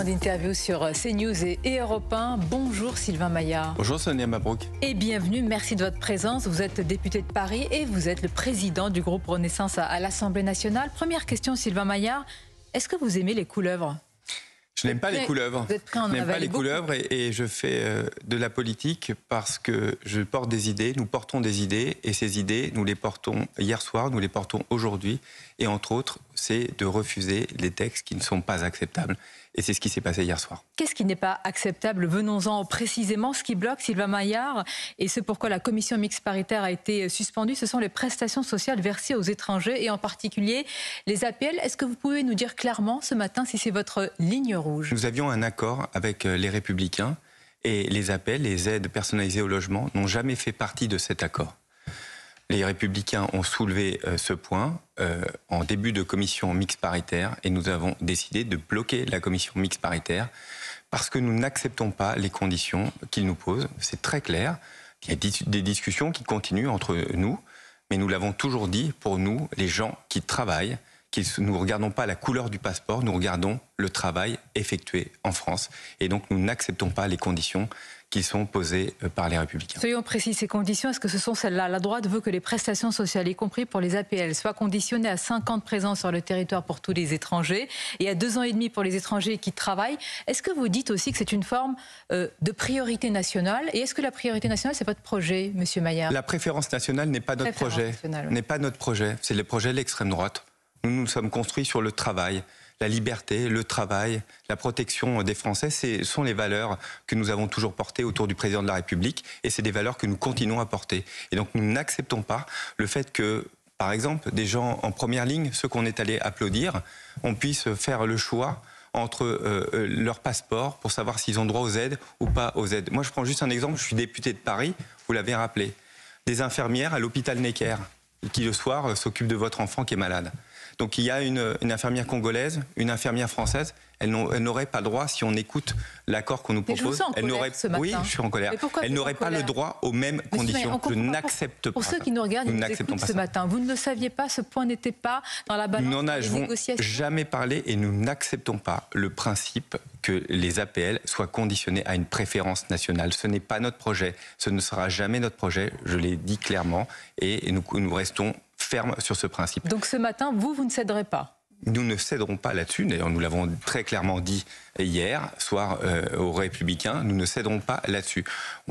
d'interview sur CNews et Europe 1. Bonjour Sylvain Maillard. Bonjour Sonia Mabrouk. Et bienvenue, merci de votre présence. Vous êtes député de Paris et vous êtes le président du groupe Renaissance à l'Assemblée nationale. Première question Sylvain Maillard, est-ce que vous aimez les couleuvres ? Je n'aime pas les couleuvres. Vous êtes prêt à en Je n'aime pas les beaucoup. couleuvres et je fais de la politique parce que je porte des idées, nous portons des idées et ces idées, nous les portons hier soir, nous les portons aujourd'hui et entre autres, c'est de refuser les textes qui ne sont pas acceptables et c'est ce qui s'est passé hier soir. Qu'est-ce qui n'est pas acceptable ? Venons-en précisément. Ce qui bloque Sylvain Maillard et ce pourquoi la commission mixte paritaire a été suspendue, ce sont les prestations sociales versées aux étrangers et en particulier les APL. Est-ce que vous pouvez nous dire clairement ce matin si c'est votre ligne rouge ? Nous avions un accord avec les Républicains et les APL, les aides personnalisées au logement, n'ont jamais fait partie de cet accord. Les Républicains ont soulevé ce point en début de commission mixte paritaire et nous avons décidé de bloquer la commission mixte paritaire parce que nous n'acceptons pas les conditions qu'ils nous posent. C'est très clair. Il y a des discussions qui continuent entre nous, mais nous l'avons toujours dit, pour nous, les gens qui travaillent, nous ne regardons pas la couleur du passeport, nous regardons le travail effectué en France. Et donc nous n'acceptons pas les conditions qui sont posées par les Républicains. Soyons précis, ces conditions, est-ce que ce sont celles-là ? La droite veut que les prestations sociales, y compris pour les APL, soient conditionnées à 5 ans de présence sur le territoire pour tous les étrangers et à 2 ans et demi pour les étrangers qui travaillent. Est-ce que vous dites aussi que c'est une forme de priorité nationale ? Et est-ce que la priorité nationale, c'est votre projet, Monsieur Maillard ? La préférence nationale n'est pas notre projet. N'est pas notre projet. C'est le projet de l'extrême droite. Nous nous sommes construits sur le travail, la liberté, le travail, la protection des Français. Ce sont les valeurs que nous avons toujours portées autour du président de la République et c'est des valeurs que nous continuons à porter. Et donc nous n'acceptons pas le fait que, par exemple, des gens en première ligne, ceux qu'on est allé applaudir, on puisse faire le choix entre leur passeport pour savoir s'ils ont droit aux aides ou pas aux aides. Moi, je prends juste un exemple. Je suis député de Paris, vous l'avez rappelé. Des infirmières à l'hôpital Necker qui, le soir, s'occupent de votre enfant qui est malade. Donc il y a une infirmière congolaise, une infirmière française. Elle n'aurait pas le droit, si on écoute l'accord qu'on nous propose. Mais je vous sens en colère ce matin. Oui, je suis en colère. Elle n'aurait pas le droit aux mêmes conditions. Je n'accepte pas. Pour ceux qui nous regardent et nous écoutent ce matin, vous ne le saviez pas, ce point n'était pas dans la balance des négociations. Nous n'en avons jamais parlé et nous n'acceptons pas le principe que les APL soient conditionnés à une préférence nationale. Ce n'est pas notre projet, ce ne sera jamais notre projet, je l'ai dit clairement, et nous restons fermes sur ce principe. Donc ce matin, vous ne céderez pas ? Nous ne céderons pas là-dessus, d'ailleurs nous l'avons très clairement dit hier soir aux Républicains, nous ne céderons pas là-dessus.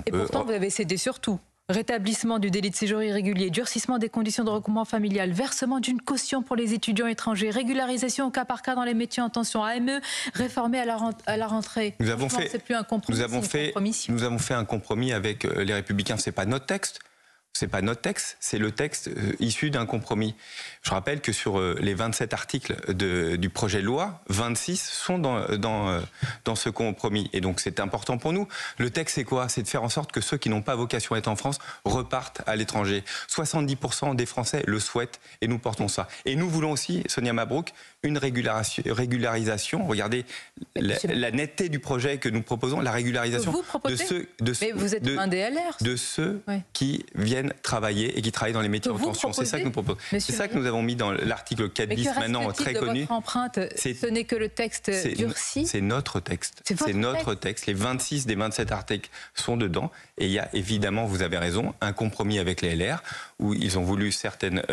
Et pourtant vous avez cédé sur tout. Rétablissement du délit de séjour irrégulier, durcissement des conditions de regroupement familial, versement d'une caution pour les étudiants étrangers, régularisation au cas par cas dans les métiers en tension, AME réformé à la rentrée. Nous avons fait, c'est plus un compromis, nous avons fait un compromis avec les Républicains, c'est pas notre texte. C'est pas notre texte, c'est le texte issu d'un compromis. Je rappelle que sur les 27 articles du projet de loi, 26 sont dans ce compromis. Et donc c'est important pour nous. Le texte, c'est quoi ? C'est de faire en sorte que ceux qui n'ont pas vocation à être en France repartent à l'étranger. 70% des Français le souhaitent et nous portons ça. Et nous voulons aussi, Sonia Mabrouk, une régularisation. Regardez la netteté du projet que nous proposons, la régularisation de ceux qui viennent travailler et qui travaillent dans les métiers en tension. C'est ça que nous proposons. C'est ça que nous avons mis dans l'article 4 bis, maintenant très connu. Votre empreinte, ce n'est que le texte durci. C'est notre texte. C'est notre texte. Les 26 des 27 articles sont dedans. Et il y a évidemment, vous avez raison, un compromis avec les LR où ils ont voulu certaines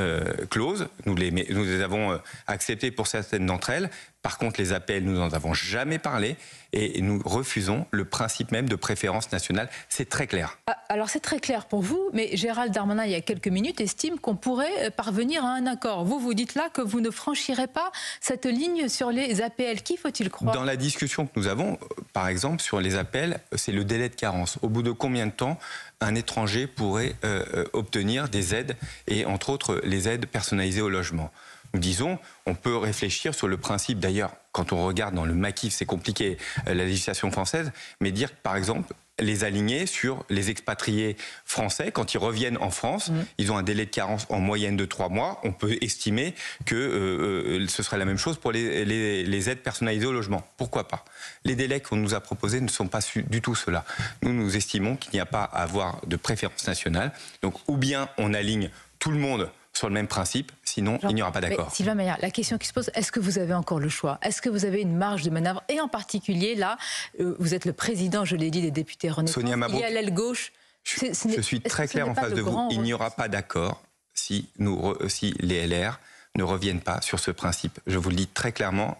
clauses. Nous les avons acceptées pour certaines d'entre elles. Par contre, les APL, nous n'en avons jamais parlé et nous refusons le principe même de préférence nationale. C'est très clair. Alors c'est très clair pour vous, mais Gérald Darmanin, il y a quelques minutes, estime qu'on pourrait parvenir à un accord. Vous dites là que vous ne franchirez pas cette ligne sur les APL. Qui faut-il croire ? Dans la discussion que nous avons, par exemple, sur les APL, c'est le délai de carence. Au bout de combien de temps un étranger pourrait obtenir des aides, et entre autres les aides personnalisées au logement ? Nous disons, on peut réfléchir sur le principe, d'ailleurs, quand on regarde dans le maquis, c'est compliqué, la législation française, mais dire, par exemple, les aligner sur les expatriés français. Quand ils reviennent en France, ils ont un délai de carence en moyenne de 3 mois. On peut estimer que ce serait la même chose pour les aides personnalisées au logement. Pourquoi pas ? Les délais qu'on nous a proposés ne sont pas du tout ceux-là. Nous estimons qu'il n'y a pas à avoir de préférence nationale. Donc, ou bien on aligne tout le monde sur le même principe, sinon il n'y aura pas d'accord. Sylvain Maillard, la question qui se pose, est-ce que vous avez encore le choix? Est-ce que vous avez une marge de manœuvre? Et en particulier, là, vous êtes le président, je l'ai dit, des députés Renaissance. Sonia Mabrouk, il y a l'aile gauche. Je suis très clair en face de vous. Il n'y aura pas d'accord si les LR ne reviennent pas sur ce principe. Je vous le dis très clairement.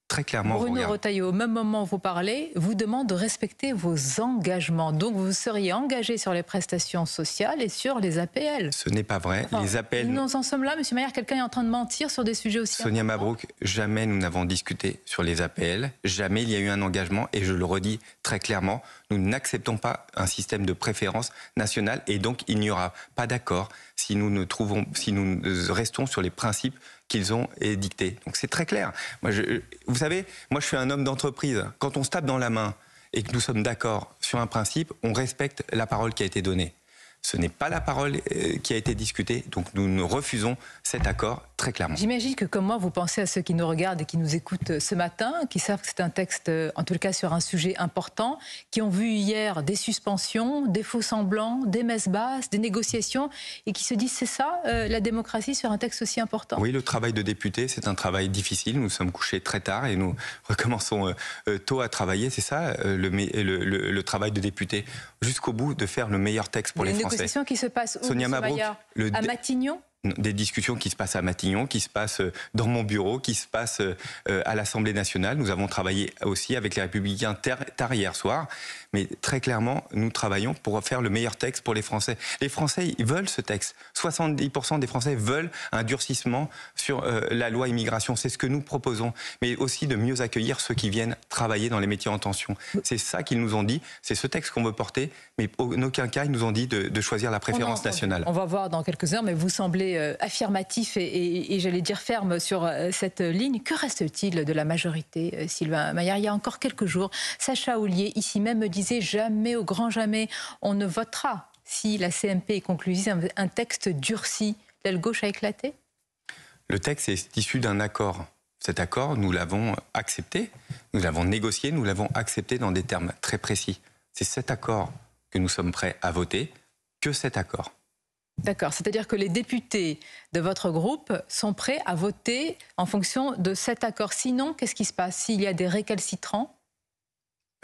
Bruno Retailleau, au même moment où vous parlez, vous demande de respecter vos engagements. Donc vous seriez engagé sur les prestations sociales et sur les APL. Ce n'est pas vrai. Les APL... Nous en sommes là, M. Maillard, quelqu'un est en train de mentir sur des sujets aussi Sonia Mabrouk, jamais nous n'avons discuté sur les APL. Jamais il y a eu un engagement. Et je le redis très clairement, nous n'acceptons pas un système de préférence nationale. Et donc il n'y aura pas d'accord si nous restons sur les principes qu'ils ont édictés. Donc c'est très clair. Vous savez, moi je suis un homme d'entreprise. Quand on se tape dans la main et que nous sommes d'accord sur un principe, on respecte la parole qui a été donnée. Ce n'est pas la parole qui a été discutée, donc nous refusons cet accord très clairement. J'imagine que comme moi, vous pensez à ceux qui nous regardent et qui nous écoutent ce matin, qui savent que c'est un texte, en tout cas sur un sujet important, qui ont vu hier des suspensions, des faux-semblants, des messes basses, des négociations, et qui se disent c'est ça, la démocratie sur un texte aussi important. Oui, le travail de député, c'est un travail difficile. Nous sommes couchés très tard et nous recommençons tôt à travailler. C'est ça, le travail de député, jusqu'au bout, de faire le meilleur texte pour les Français. Des négociations qui se passent où, Sonia Mabrouk, à Matignon? Des discussions qui se passent à Matignon, qui se passent dans mon bureau, qui se passent à l'Assemblée nationale. Nous avons travaillé aussi avec les Républicains tard hier soir. Mais très clairement, nous travaillons pour faire le meilleur texte pour les Français. Les Français, ils veulent ce texte. 70% des Français veulent un durcissement sur la loi immigration. C'est ce que nous proposons. Mais aussi de mieux accueillir ceux qui viennent travailler dans les métiers en tension. C'est ça qu'ils nous ont dit. C'est ce texte qu'on veut porter. Mais en aucun cas, ils nous ont dit de choisir la préférence nationale. On va voir dans quelques heures, mais vous semblez affirmatif et j'allais dire ferme sur cette ligne. Que reste-t-il de la majorité, Sylvain Maillard? Il y a encore quelques jours, Sacha Houlié, ici même, me disait jamais, au grand jamais, on ne votera si la CMP est conclusive un texte durci. L'aile gauche a éclaté? Le texte est issu d'un accord. Cet accord, nous l'avons accepté, nous l'avons négocié, nous l'avons accepté dans des termes très précis. C'est cet accord que nous sommes prêts à voter, que cet accord. D'accord, c'est-à-dire que les députés de votre groupe sont prêts à voter en fonction de cet accord. Sinon, qu'est-ce qui se passe s'il y a des récalcitrants?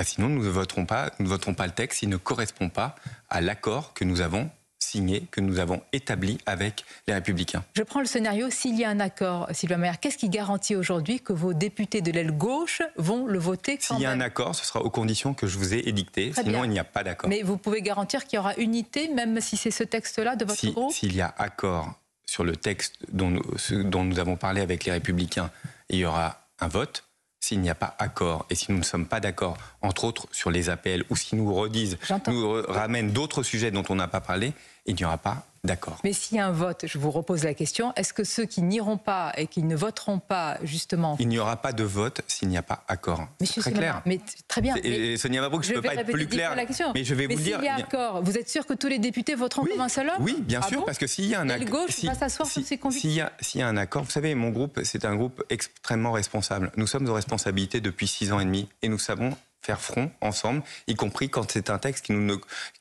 Sinon, nous ne voterons pas le texte s'il ne correspond pas à l'accord que nous avons signé, que nous avons établi avec les Républicains. Je prends le scénario, s'il y a un accord, Sylvain Maillard, qu'est-ce qui garantit aujourd'hui que vos députés de l'aile gauche vont le voter quand même? S'il y a un accord, ce sera aux conditions que je vous ai édictées, sinon il n'y a pas d'accord. Mais vous pouvez garantir qu'il y aura unité, même si c'est ce texte-là de votre groupe? S'il y a accord sur le texte dont nous avons parlé avec les Républicains, il y aura un vote. S'il n'y a pas accord et si nous ne sommes pas d'accord, entre autres sur les APL, ou si nous ramènent d'autres sujets dont on n'a pas parlé, il n'y aura pas d'accord. Mais s'il y a un vote, je vous repose la question, est-ce que ceux qui n'iront pas et qui ne voteront pas, justement... Il n'y aura pas de vote s'il n'y a pas accord. C'est très clair. Mais très bien. Sonia Mabrouk, je ne peux pas être plus clair. Mais je vais vous dire... s'il y a accord, vous êtes sûr que tous les députés voteront comme un seul homme? Oui, bien sûr, parce que s'il y a un accord... S'il y a un accord, vous savez, mon groupe, c'est un groupe extrêmement responsable. Nous sommes aux responsabilités depuis 6 ans et demi et nous savons faire front ensemble, y compris quand c'est un texte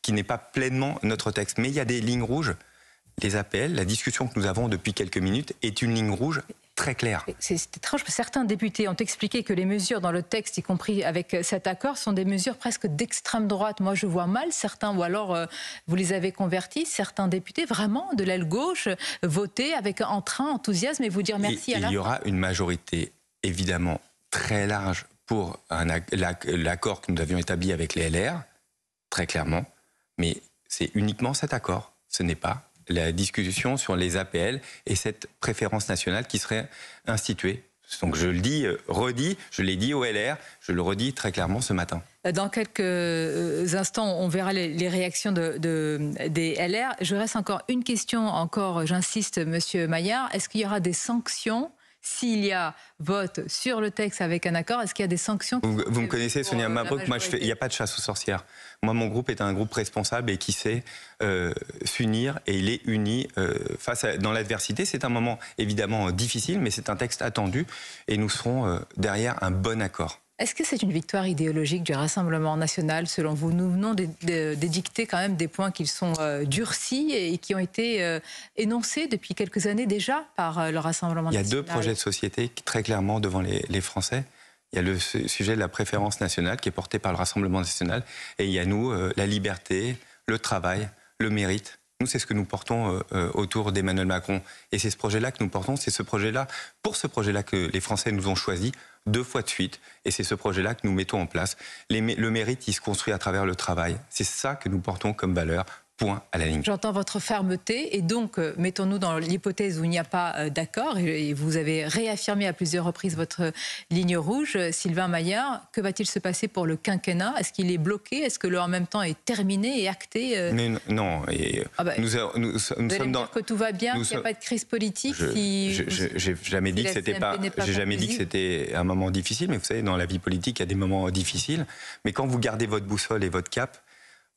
qui n'est pas pleinement notre texte. Mais il y a des lignes rouges. Les APL, la discussion que nous avons depuis quelques minutes est une ligne rouge très claire. C'est étrange, certains députés ont expliqué que les mesures dans le texte, y compris avec cet accord, sont des mesures presque d'extrême droite. Moi, je vois mal certains, ou alors vous les avez convertis, certains députés vraiment de l'aile gauche, voter avec entrain, enthousiasme et vous dire merci à la fin. Il y aura une majorité évidemment très large pour l'accord que nous avions établi avec les LR, très clairement, mais c'est uniquement cet accord. Ce n'est pas la discussion sur les APL et cette préférence nationale qui serait instituée. Donc je le dis, je l'ai dit au LR, je le redis très clairement ce matin. Dans quelques instants, on verra les réactions des LR. Je reste encore une question, j'insiste, Monsieur Maillard. Est-ce qu'il y aura des sanctions s'il y a vote sur le texte avec un accord? Est-ce qu'il y a des sanctions? Vous me connaissez, Sonia Mabrouk, il n'y a pas de chasse aux sorcières. Moi, mon groupe est un groupe responsable et qui sait s'unir, et il est uni dans l'adversité. C'est un moment évidemment difficile, mais c'est un texte attendu et nous serons derrière un bon accord. Est-ce que c'est une victoire idéologique du Rassemblement national, selon vous? Nous venons d'édicter quand même des points qui sont durcis et qui ont été énoncés depuis quelques années déjà par le Rassemblement national. Il y a deux projets de société qui, très clairement devant les Français. Il y a le sujet de la préférence nationale qui est porté par le Rassemblement national. Et il y a nous, la liberté, le travail, le mérite. Nous, c'est ce que nous portons autour d'Emmanuel Macron. Et c'est ce projet-là que nous portons. C'est ce projet-là, pour ce projet-là que les Français nous ont choisi 2 fois de suite. Et c'est ce projet-là que nous mettons en place. Le mérite, il se construit à travers le travail. C'est ça que nous portons comme valeur. Point à la ligne. J'entends votre fermeté et donc mettons-nous dans l'hypothèse où il n'y a pas d'accord et vous avez réaffirmé à plusieurs reprises votre ligne rouge. Sylvain Maillard, que va-t-il se passer pour le quinquennat? Est-ce qu'il est bloqué? Est-ce que le en même temps est terminé et acté? Mais non. Et nous sommes dans que tout va bien, qu'il n'y a pas de crise politique. J'ai jamais dit que c'était pas. J'ai jamais dit que c'était un moment difficile. Mais vous savez, dans la vie politique, il y a des moments difficiles. Mais quand vous gardez votre boussole et votre cap,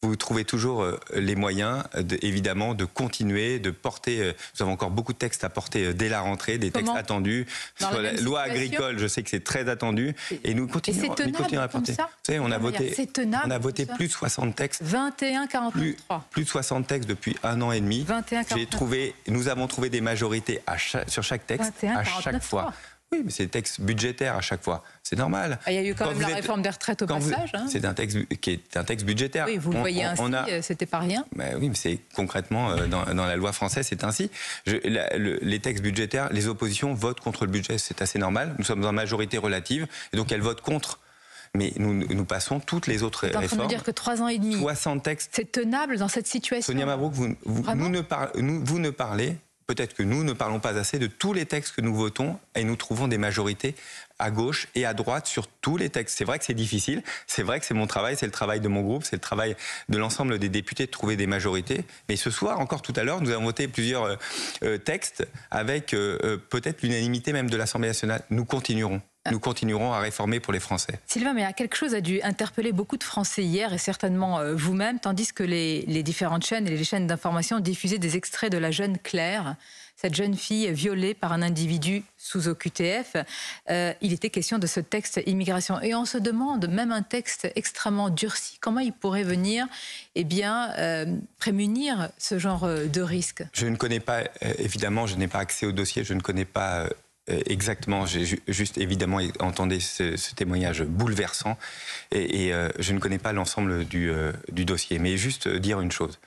vous trouvez toujours les moyens, évidemment, de continuer, de porter... Nous avons encore beaucoup de textes à porter dès la rentrée, des textes attendus. Sur la loi agricole, je sais que c'est très attendu. Et nous continuons à porter. Vous savez, on a voté plus de 60 textes. 21-49-3. Plus de 60 textes depuis 1 an et demi. 21-49. Nous avons trouvé des majorités sur chaque texte, à chaque fois. Oui, mais c'est des textes budgétaires à chaque fois. C'est normal. Il y a eu quand même la réforme des retraites au passage. C'est un texte qui est un texte budgétaire. Oui, vous le voyez ainsi, c'était pas rien. Oui, mais c'est concrètement, dans la loi française, c'est ainsi. Les textes budgétaires, les oppositions votent contre le budget, c'est assez normal. Nous sommes en majorité relative, et donc elles votent contre. Mais nous passons toutes les autres réformes. Vous êtes en train de me dire que 3 ans et demi, 60 textes. C'est tenable dans cette situation? Sonia Mabrouk, vous ne parlez... Peut-être que nous ne parlons pas assez de tous les textes que nous votons et nous trouvons des majorités à gauche et à droite sur tous les textes. C'est vrai que c'est difficile, c'est vrai que c'est mon travail, c'est le travail de mon groupe, c'est le travail de l'ensemble des députés de trouver des majorités. Mais ce soir, encore tout à l'heure, nous avons voté plusieurs textes avec peut-être l'unanimité même de l'Assemblée nationale. Nous continuerons. Nous continuerons à réformer pour les Français. Sylvain, mais quelque chose a dû interpeller beaucoup de Français hier et certainement vous-même, tandis que les différentes chaînes et les chaînes d'information diffusaient des extraits de la jeune Claire, cette jeune fille violée par un individu sous OQTF. Il était question de ce texte immigration. Et on se demande, même un texte extrêmement durci, comment il pourrait venir prémunir ce genre de risque? Je ne connais pas, évidemment, je n'ai pas accès au dossier, je ne connais pas... exactement, j'ai juste évidemment entendu ce témoignage bouleversant et je ne connais pas l'ensemble du dossier, mais juste dire une chose.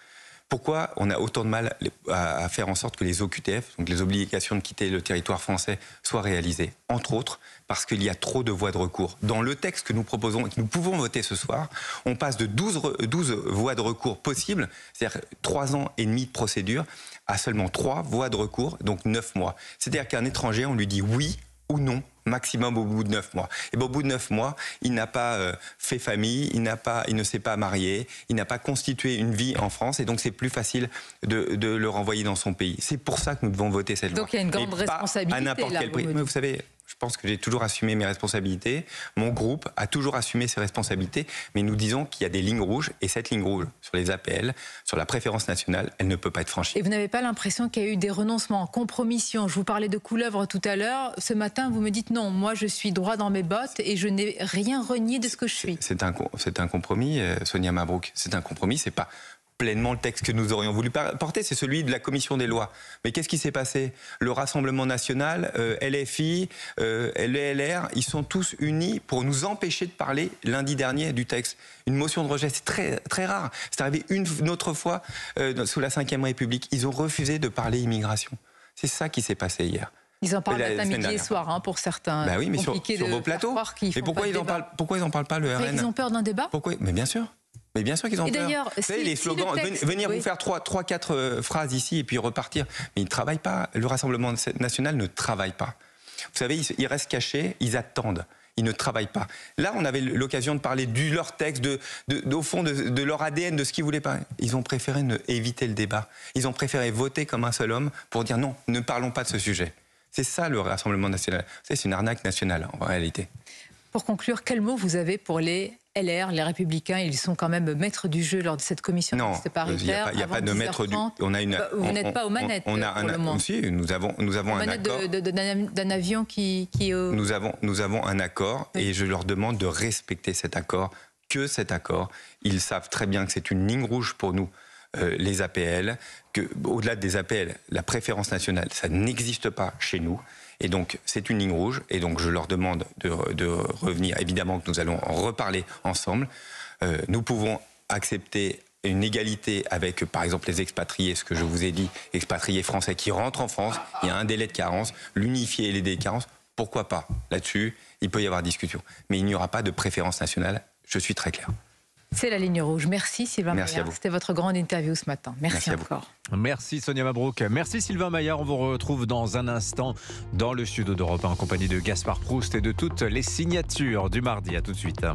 Pourquoi on a autant de mal à faire en sorte que les OQTF, donc les obligations de quitter le territoire français, soient réalisées? Entre autres, parce qu'il y a trop de voies de recours. Dans le texte que nous proposons et que nous pouvons voter ce soir, on passe de 12 voies de recours possibles, c'est-à-dire 3 ans et demi de procédure, à seulement 3 voies de recours, donc 9 mois. C'est-à-dire qu'un étranger, on lui dit oui ou non, maximum au bout de 9 mois. Et au bout de 9 mois, il n'a pas fait famille, il ne s'est pas marié, il n'a pas constitué une vie en France, et donc c'est plus facile de le renvoyer dans son pays. C'est pour ça que nous devons voter cette loi. Donc il y a une grande responsabilité à n'importe quel prix. Mais vous savez, je pense que j'ai toujours assumé mes responsabilités. Mon groupe a toujours assumé ses responsabilités. Mais nous disons qu'il y a des lignes rouges. Et cette ligne rouge, sur les APL, sur la préférence nationale, elle ne peut pas être franchie. Et vous n'avez pas l'impression qu'il y a eu des renoncements, compromissions? Je vous parlais de couleuvre tout à l'heure. Ce matin, vous me dites non, moi je suis droit dans mes bottes et je n'ai rien renié de ce que je suis. C'est un compromis, Sonia Mabrouk. C'est un compromis, c'est pas pleinement le texte que nous aurions voulu porter, c'est celui de la commission des lois. Mais qu'est-ce qui s'est passé? Le Rassemblement national, LFI, LR, ils sont tous unis pour nous empêcher de parler lundi dernier du texte. Une motion de rejet, c'est très, très rare. C'est arrivé une autre fois sous la Ve République. Ils ont refusé de parler immigration. C'est ça qui s'est passé hier. Ils en parlent matin, midi et soir, pour certains. Oui, mais sur vos plateaux. Mais pourquoi ils n'en parlent pas, le RN? Ils ont peur d'un débat? Pourquoi? Mais bien sûr. Mais bien sûr qu'ils ont peur. D'ailleurs, vous savez, les slogans, venir vous faire 3-4 phrases ici et puis repartir. Mais ils ne travaillent pas. Le Rassemblement national ne travaille pas. Vous savez, ils restent cachés, ils attendent. Ils ne travaillent pas. Là, on avait l'occasion de parler de leur texte, au fond, de leur ADN, de ce qu'ils voulaient pas. Ils ont préféré éviter le débat. Ils ont préféré voter comme un seul homme pour dire non, ne parlons pas de ce sujet. C'est ça le Rassemblement national. C'est une arnaque nationale, en réalité. Pour conclure, quel mot vous avez pour les LR, les Républicains? Ils sont quand même maîtres du jeu lors de cette commission mixte paritaire. Il n'y a pas de maître du... Vous n'êtes pas aux manettes pour le moment. Si, nous avons un accord. D'un avion qui Nous avons un accord et je leur demande de respecter cet accord, que cet accord. Ils savent très bien que c'est une ligne rouge pour nous, les APL, qu'au-delà des APL, la préférence nationale, ça n'existe pas chez nous. Et donc, c'est une ligne rouge. Et donc, je leur demande de revenir. Évidemment que nous allons en reparler ensemble. Nous pouvons accepter une égalité avec, par exemple, les expatriés, ce que je vous ai dit, expatriés français qui rentrent en France. Il y a un délai de carence, l'unifier les délais de carence. Pourquoi pas? Là-dessus, il peut y avoir discussion. Mais il n'y aura pas de préférence nationale. Je suis très clair. C'est la ligne rouge. Merci Sylvain Maillard. C'était votre grande interview ce matin. Merci encore. Merci Sonia Mabrouk. Merci Sylvain Maillard. On vous retrouve dans un instant dans le studio d'Europe 1 en compagnie de Gaspard Proust et de toutes les signatures du mardi. À tout de suite.